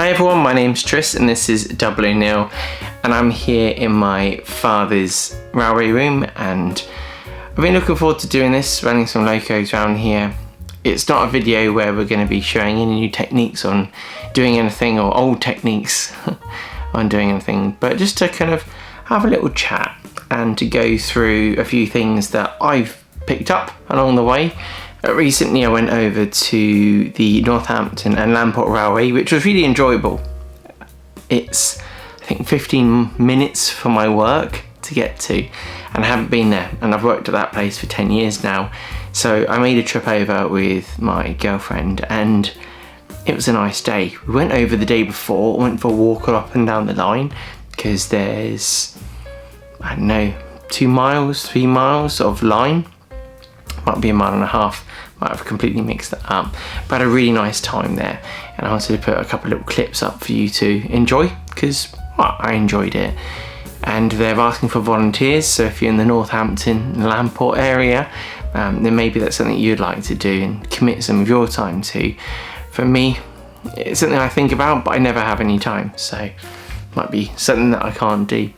Hi everyone, my name's Tris and this is Double O'Neill, and I'm here in my father's railway room, and I've been looking forward to doing this, running some locos around here. It's not a video where we're going to be showing any new techniques on doing anything or old techniques on doing anything, but just to kind of have a little chat and to go through a few things that I've picked up along the way. Recently I went over to the Northampton and Lamport Railway, which was really enjoyable. It's, I think, 15 minutes from my work to get to, and I haven't been there, and I've worked at that place for 10 years now. So I made a trip over with my girlfriend and it was a nice day. We went over the day before, went for a walk up and down the line, because there's, I don't know, 2 miles, 3 miles of line. Might be a mile and a half, might have completely mixed that up, but I had a really nice time there, and I wanted to put a couple of little clips up for you to enjoy, because well, I enjoyed it. And they're asking for volunteers, so if you're in the Northampton and Lamport area, then maybe that's something you'd like to do and commit some of your time to. For me, it's something I think about, but I never have any time, so might be something that I can't do.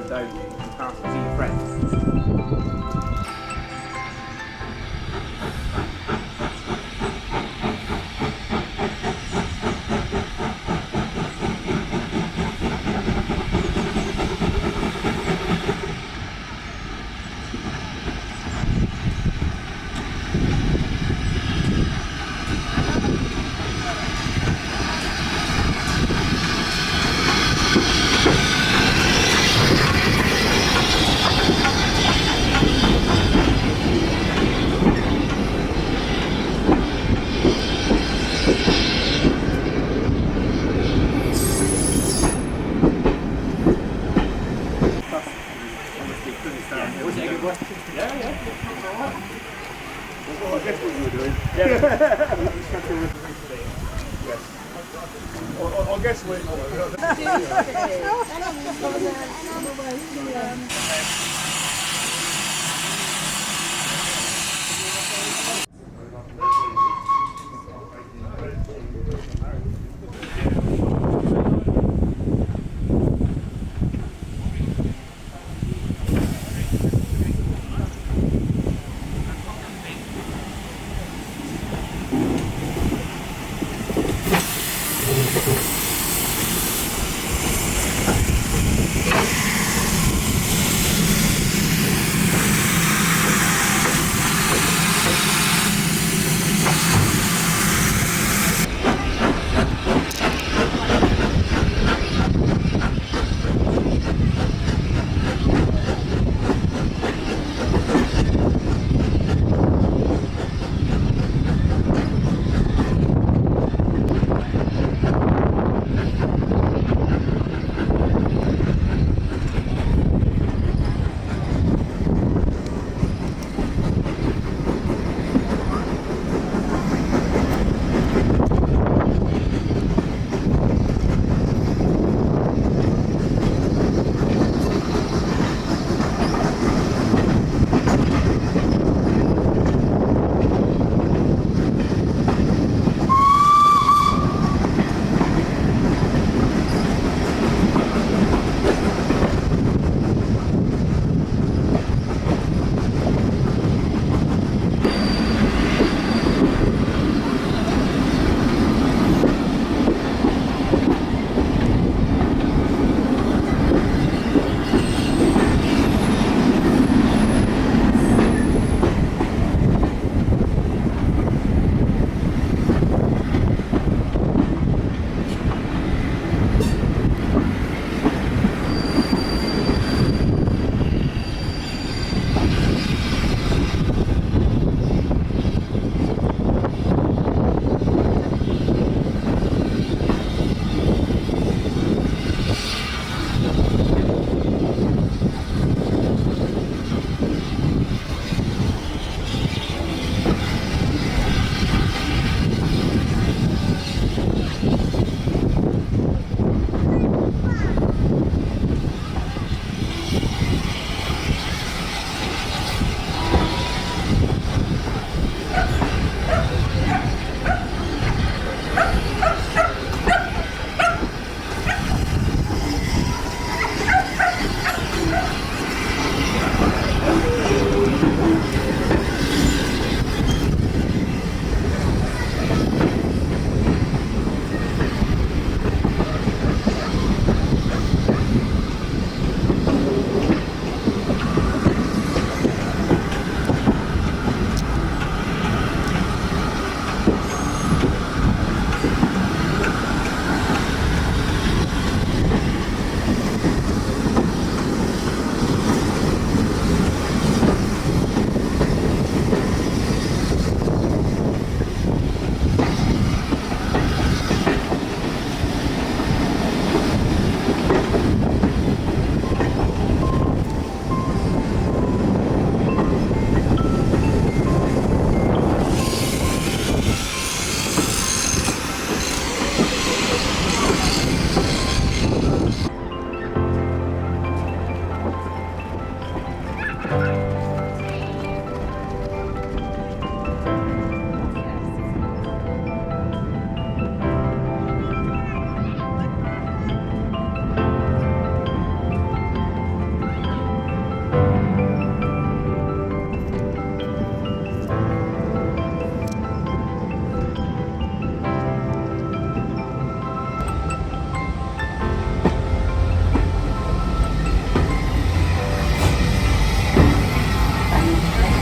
Don't you? You can't see your friends. I guess we're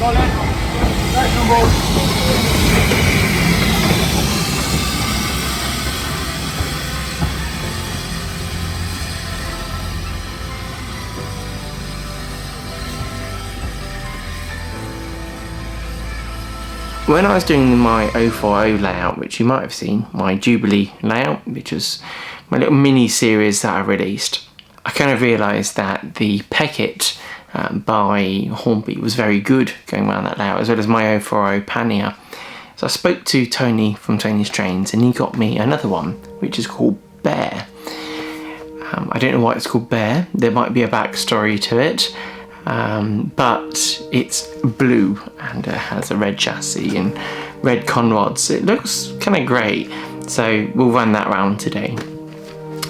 Colin. Next on board. When I was doing my 040 layout, which you might have seen, my Jubilee layout, which was my little mini series that I released, I kind of realised that the Peckett by Hornby was very good going around that layout, as well as my 040 pannier. So I spoke to Tony from Tony's Trains, and he got me another one, which is called Bear. I don't know why it's called Bear. There might be a backstory to it. But it's blue and it has a red chassis and red conrods. It looks kind of great, so we'll run that round today.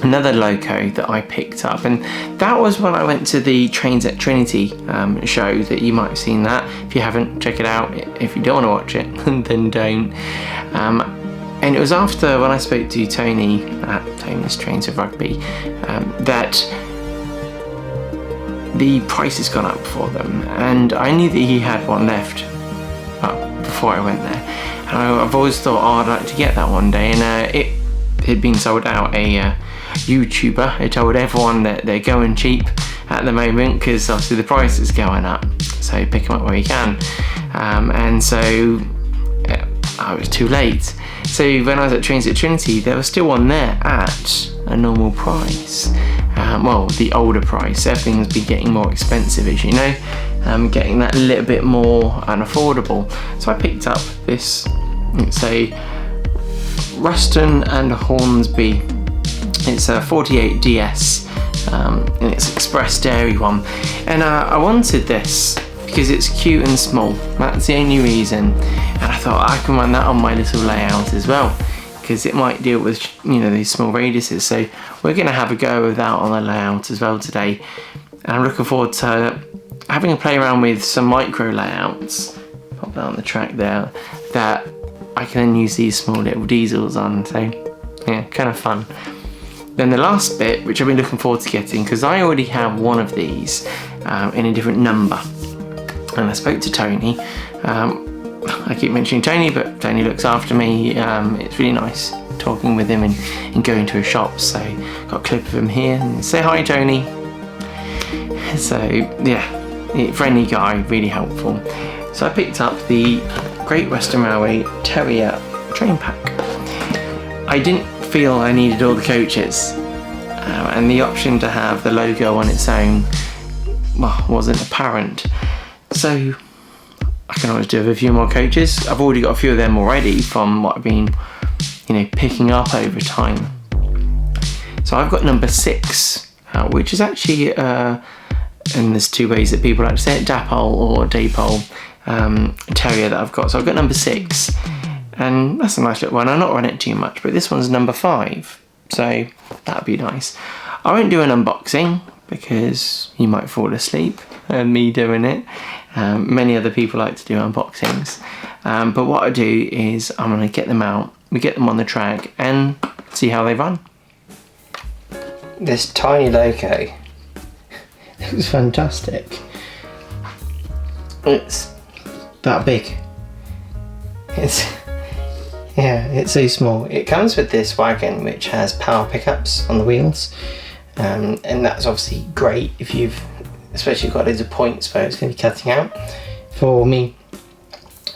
Another loco that I picked up, and that was when I went to the Trains at Trinity show, that you might have seen that. If you haven't, check it out. If you don't want to watch it, then don't. And it was after, when I spoke to Tony at Tony's Trains of Rugby, that the price has gone up for them, and I knew that he had one left before I went there, and I've always thought, oh, I'd like to get that one day, and it had been sold out. A YouTuber had told everyone that they're going cheap at the moment because obviously the price is going up, so pick them up where you can, and so I was too late. So when I was at Trains at Trinity, there was still one there at a normal price. Well, the older price. Everything's been getting more expensive, as you know, getting that a little bit more unaffordable. So I picked up this, it's a Ruston and Hornsby. It's a 48DS, and it's Express Dairy one. And I wanted this because it's cute and small. That's the only reason. And I thought I can run that on my little layout as well, because it might deal with, you know, these small radiuses. So we're going to have a go with that on the layout as well today. And I'm looking forward to having a play around with some micro layouts, pop that on the track there, that I can then use these small little diesels on. So yeah, kind of fun. Then the last bit, which I've been looking forward to getting, because I already have one of these in a different number. And I spoke to Tony. I keep mentioning Tony, but Tony looks after me. It's really nice talking with him and going to his shop. So got a clip of him here. And say hi, Tony. So yeah, friendly guy, really helpful. So I picked up the Great Western Railway Terrier train pack. I didn't feel I needed all the coaches, and the option to have the logo on its own, well, wasn't apparent. So I can always do with a few more coaches. I've already got a few of them already from what I've been, you know, picking up over time. So I've got number 6, which is actually, and there's two ways that people like to say it, Dapole or Dapole Terrier that I've got. So I've got number 6, and that's a nice little one. I've not run it too much, but this one's number 5, so that'd be nice. I won't do an unboxing because you might fall asleep me doing it. Many other people like to do unboxings, but what I do is I'm going to get them out, we get them on the track and see how they run. This tiny loco looks fantastic. It's that big. It's so small. It comes with this wagon which has power pickups on the wheels, and that's obviously great if you've especially got loads of points where it's going to be cutting out. For me,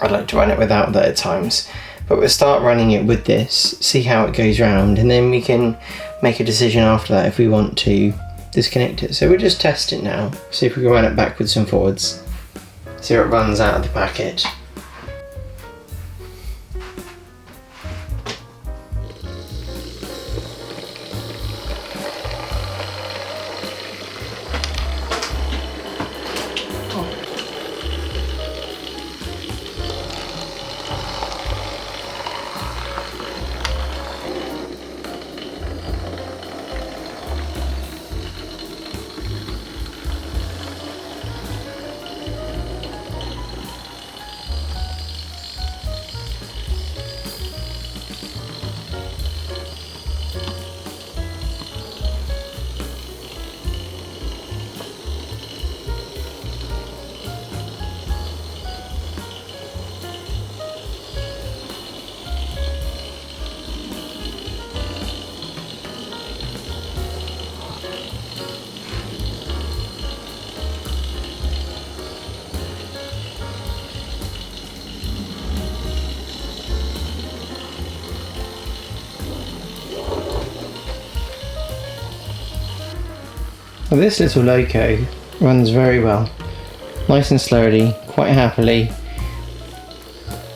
I'd like to run it without that at times, but we'll start running it with this, see how it goes round, and then we can make a decision after that if we want to disconnect it. So we'll just test it now, see if we can run it backwards and forwards, see how it runs out of the packet. Well, this little loco runs very well. Nice and slowly, quite happily.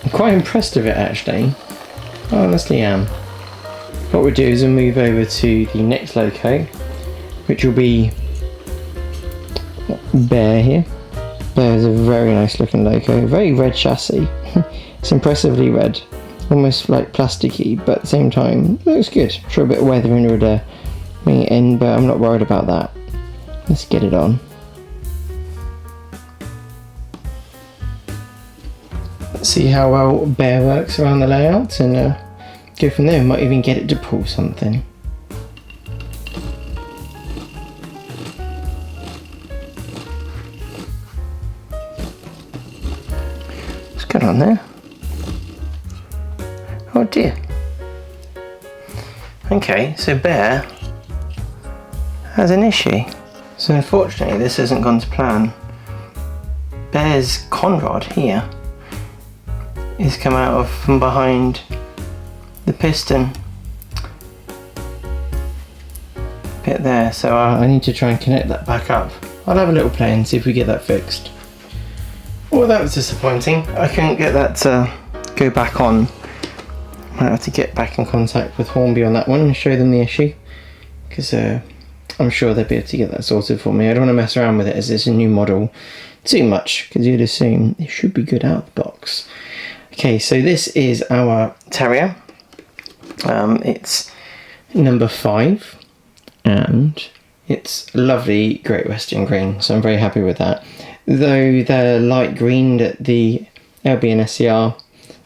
I'm quite impressed with it actually. I honestly am. What we'll do is we'll move over to the next loco, which will be Bear here. Bear is a very nice looking loco, very red chassis. It's impressively red, almost like plasticky, but at the same time it looks good. I'm sure a bit of weathering would bring it in, but I'm not worried about that. Let's get it on. Let's see how well Bear works around the layout and go from there. We might even get it to pull something. What's going on there? Oh dear. Okay, so Bear has an issue. So unfortunately this hasn't gone to plan. Bear's conrod here is come out of from behind the piston bit there, so I need to try and connect that back up. I'll have a little play and see if we get that fixed. Well, that was disappointing. I couldn't get that to go back on. Might have to get back in contact with Hornby on that one and show them the issue, because I'm sure they'll be able to get that sorted for me. I don't want to mess around with it as it's a new model too much, because you'd assume it should be good out of the box. Okay, so this is our Terrier. It's number 5 and it's lovely Great Western green, so I'm very happy with that. Though the light green that the LB and SCR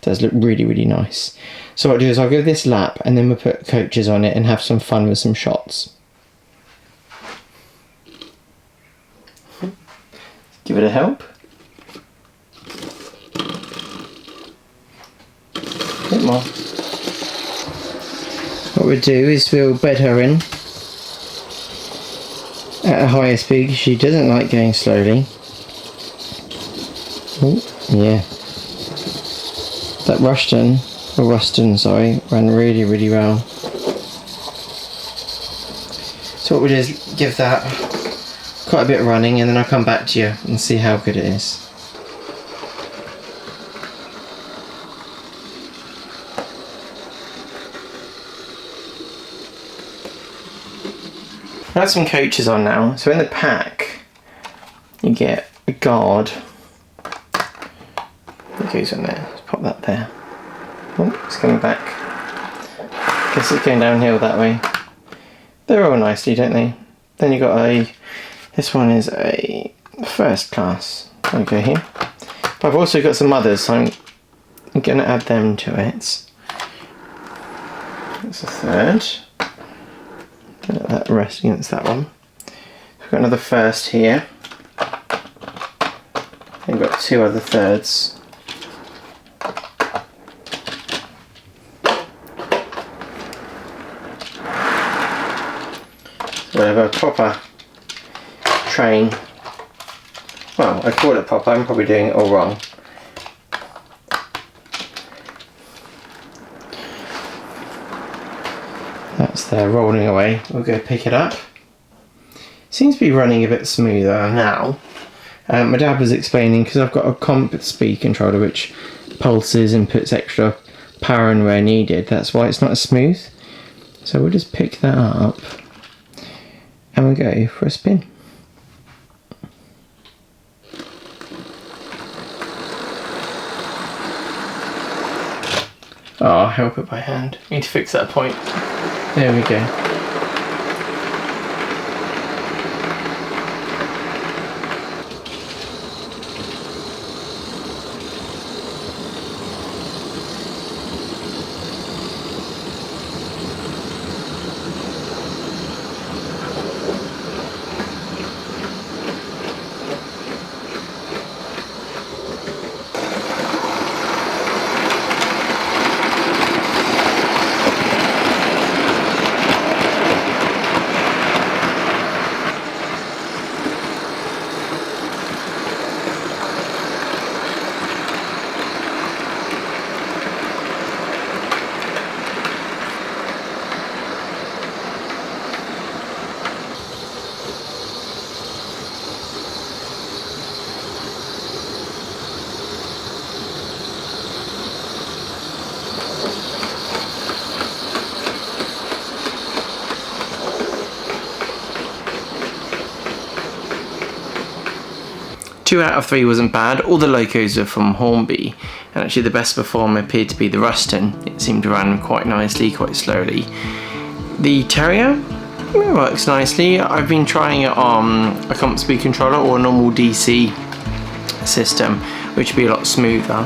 does look really, really nice. So what I'll do is I'll go this lap and then we'll put coaches on it and have some fun with some shots. Give it a help. A bit more. What we'll do is we'll bed her in at a higher speed because she doesn't like going slowly. Oh, yeah. That Ruston, sorry, ran really, really well. So what we'll do is give that quite a bit of running and then I'll come back to you and see how good it is. I've got some coaches on now, so in the pack you get a guard that goes on there. Let's pop that there. Oh, it's coming back. Guess it's going downhill that way. They're all nicely, don't they? Then you got this one is a first class logo here. But I've also got some others, so I'm going to add them to it. That's a third. Let that rest against that one. We've got another first here. We've got 2 other thirds. So we have a proper train. Well, I call it proper, I'm probably doing it all wrong. That's there rolling away. We'll go pick it up. Seems to be running a bit smoother now. My dad was explaining, because I've got a comp speed controller which pulses and puts extra power in where needed. That's why it's not as smooth. So we'll just pick that up and we'll go for a spin. Oh, I'll help it by hand. Need to fix that point. There we go. 2 out of 3 wasn't bad. All the locos are from Hornby, and actually the best performer appeared to be the Ruston. It seemed to run quite nicely, quite slowly. The Terrier works nicely. I've been trying it on a comp speed controller or a normal DC system, which would be a lot smoother.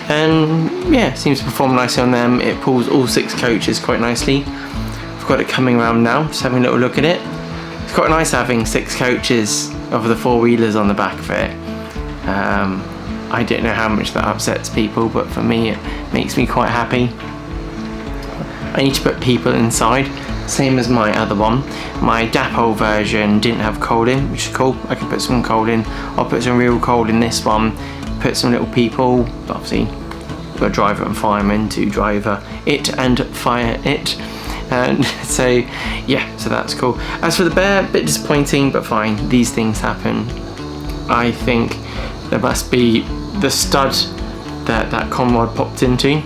And yeah, seems to perform nicely on them. It pulls all 6 coaches quite nicely. I've got it coming around now, just having a little look at it. It's quite nice having 6 coaches of the 4-wheelers on the back of it. I don't know how much that upsets people, but for me it makes me quite happy. I need to put people inside, same as my other one. My Dapol version didn't have coal in, which is cool. I can put some coal in. I'll put some real coal in this one, put some little people, but obviously we've got a driver and fireman to driver it and fire it. And so yeah, so that's cool. As for the bear, a bit disappointing, but fine, these things happen. I think there must be the stud that that conrod popped into.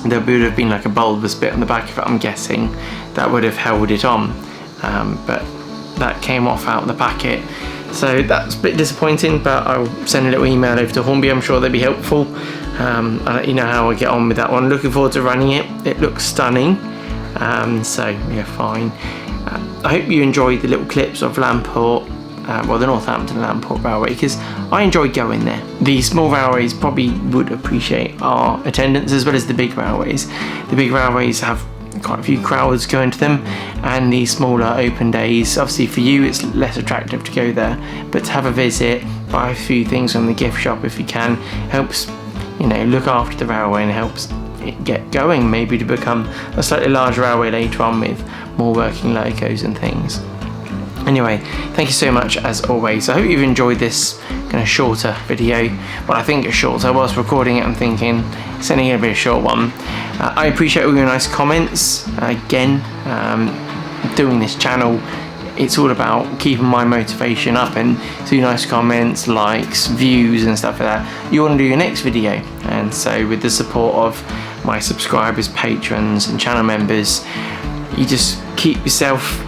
There would have been like a bulbous bit on the back of it, I'm guessing, that would have held it on, but that came off out of the packet. So that's a bit disappointing, but I'll send a little email over to Hornby. I'm sure they'll be helpful. I'll let you know how I get on with that one. Looking forward to running it. It looks stunning. So yeah, fine. I hope you enjoyed the little clips of Lamport, well, the Northampton and Lamport Railway, because I enjoy going there. The small railways probably would appreciate our attendance as well as the big railways. The big railways have quite a few crowds going to them, and the smaller open days, obviously for you it's less attractive to go there, but to have a visit, buy a few things from the gift shop if you can, helps, you know, look after the railway and helps it get going, maybe to become a slightly larger railway later on with more working locos and things. Anyway, thank you so much as always. I hope you've enjoyed this kind of shorter video. Well, I think it's shorter. Whilst recording it, I'm thinking sending it a bit of a short one. I appreciate all your nice comments. Again, doing this channel, it's all about keeping my motivation up, and do nice comments, likes, views and stuff like that. You want to do your next video, and so with the support of my subscribers, patrons and channel members, you just keep yourself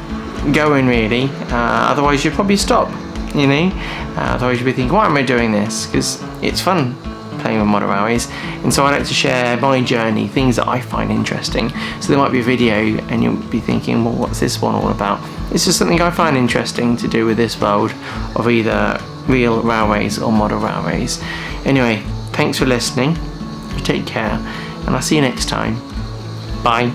going really, otherwise you'll probably stop, you know. Otherwise you'll be thinking, why am I doing this? Because it's fun playing with model railways, and so I like to share my journey, things that I find interesting. So there might be a video and you'll be thinking, well, what's this one all about? It's just something I find interesting to do with this world of either real railways or model railways. Anyway, thanks for listening, you take care, and I'll see you next time. Bye.